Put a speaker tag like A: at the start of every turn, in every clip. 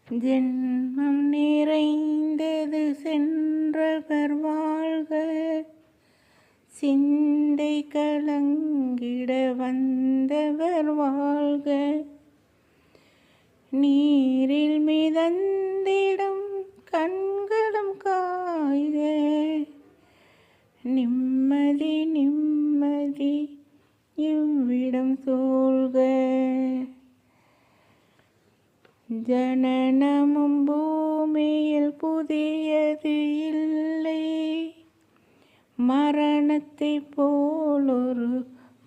A: ஜென்மம் நிறைந்தது சென்றவர் வாழ்க, சிந்தை கலங்கிட வந்தவர் வாழ்க. நீரில் மிதந்திடும் கண்களும் காய்க, நிம்மதி நிம்மதி இவ்விடம் சூழ்க. ஜனனமும் பூமியில் புதியது இல்லை, மரணத்தை போலொரு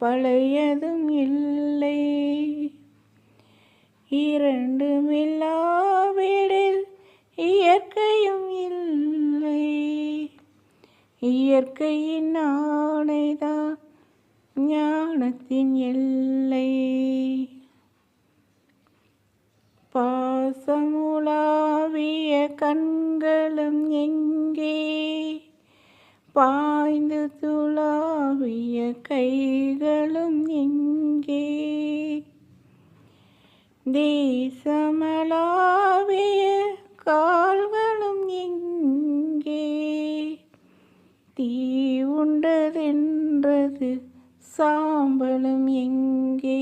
A: பழையதும் இல்லை. இரண்டுமில்லாவிடில் இயற்கையும் இல்லை, இயற்கையின் ஆணைதான் ஞானத்தின் எல்லை. பாசமுலாவிய கண்களும் எங்கே, பாய்ந்து துளாவிய கைகளும் எங்கே. தேசமளாவிய கால்களும் எங்கே, தீ உண்டதென்றது சாம்பலும் எங்கே.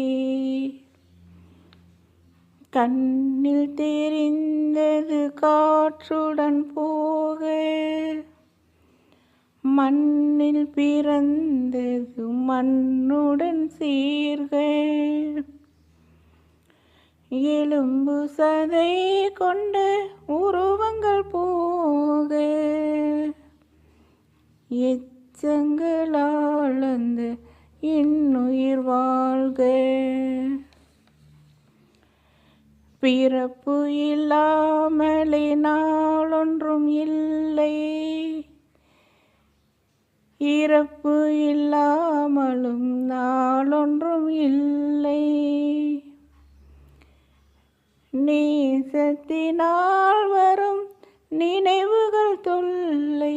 A: கண்ணில் தெரிந்தது காற்றுடன் போக, மண்ணில் பிறந்தது மண்ணுடன் சீர்க. எலும்பு சதை கொண்ட உருவங்கள் போக, எச்சங்களால் அந்த இன்னுயிர் வாழ்க. பிறப்பு இல்லாமலே நாளொன்றும் இல்லை, இறப்பு இல்லாமலும் நாளொன்றும் இல்லை. நேசத்தினால் வரும் நினைவுகள் தொல்லை,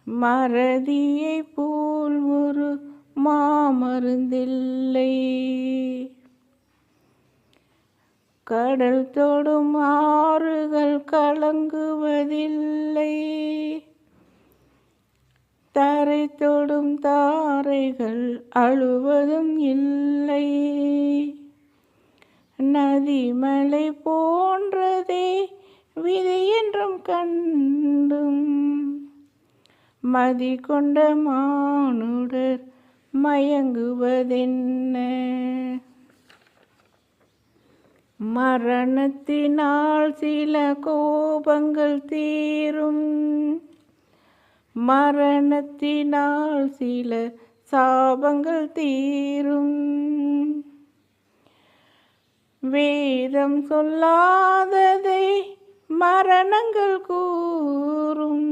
A: மறதியை போல் ஒரு மாமருந்தில்லை. கடல் தொடும் ஆறுகள் கலங்குவதில்லை, தரை தொடும் தாரைகள் அழுவதும் இல்லை. நதிமலை போன்றதே விதி என்றும் கண்டும், மதி கொண்ட மானுடர் மயங்குவதென்ன. மரணத்தினால் சில கோபங்கள் தீரும், மரணத்தினால் சில சாபங்கள் தீரும். வேதம் சொல்லாததை மரணங்கள் கூறும்,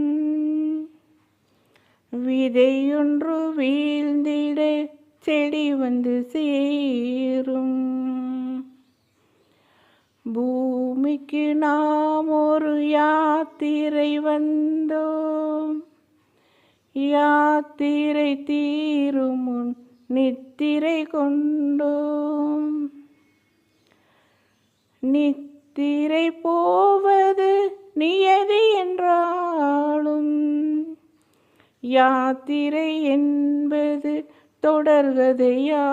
A: விதையொன்று வீழ்ந்திட செடி வந்து சேரும். பூமிக்கு நாம் ஒரு யாத்திரை வந்தோம், யாத்திரை தீரும் முன் நித்திரை கொண்டோம். நித்திரை போவது நியதி என்றாலும், யாத்திரை என்பது தொடர்கதையாகும்.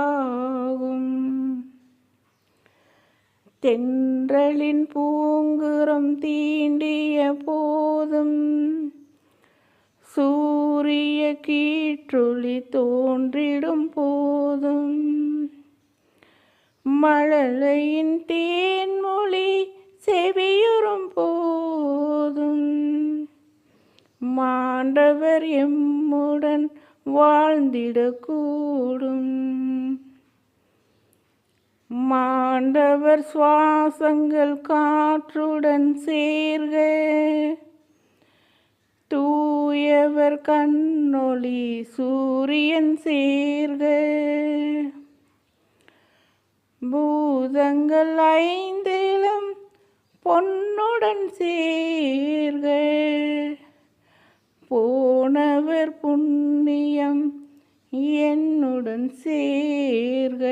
A: தென்றலின் பூங்குரம் தீண்டிய போதும், சூரிய கீற்றொளி தோன்றிடும் போதும், மழலையின் தேன்மொழி செவியுறும் போதும், மாண்டவர் எம்முடன் வாழ்ந்திடக்கூடும். மாண்டவர் சுவாசங்கள் காற்றுடன் சேர்க, தூயவர் கண்ணொளி சூரியன் சேர்க. பூதங்கள் ஐந்திலும் பொன்னுடன் சேர்க, போனவர் புண்ணியம் என்னுடன் சேர்க.